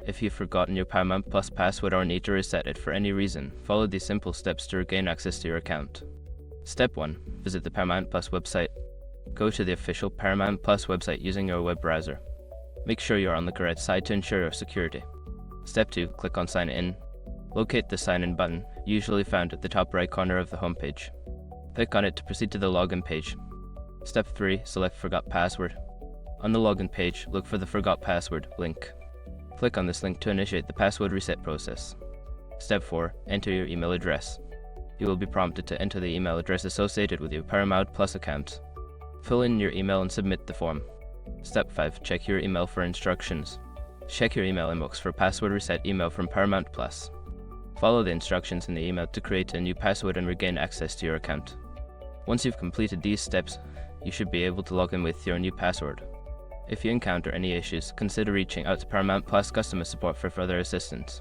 If you've forgotten your Paramount Plus password or need to reset it for any reason, follow these simple steps to regain access to your account. Step 1. Visit the Paramount Plus website. Go to the official Paramount Plus website using your web browser. Make sure you're on the correct site to ensure your security. Step 2. Click on Sign In. Locate the Sign In button, usually found at the top right corner of the homepage. Click on it to proceed to the login page. Step 3. Select Forgot Password. On the login page, look for the Forgot Password link. Click on this link to initiate the password reset process. Step 4. Enter your email address. You will be prompted to enter the email address associated with your Paramount Plus account. Fill in your email and submit the form. Step 5. Check your email for instructions. Check your email inbox for password reset email from Paramount Plus. Follow the instructions in the email to create a new password and regain access to your account. Once you've completed these steps, you should be able to log in with your new password. If you encounter any issues, consider reaching out to Paramount Plus customer support for further assistance.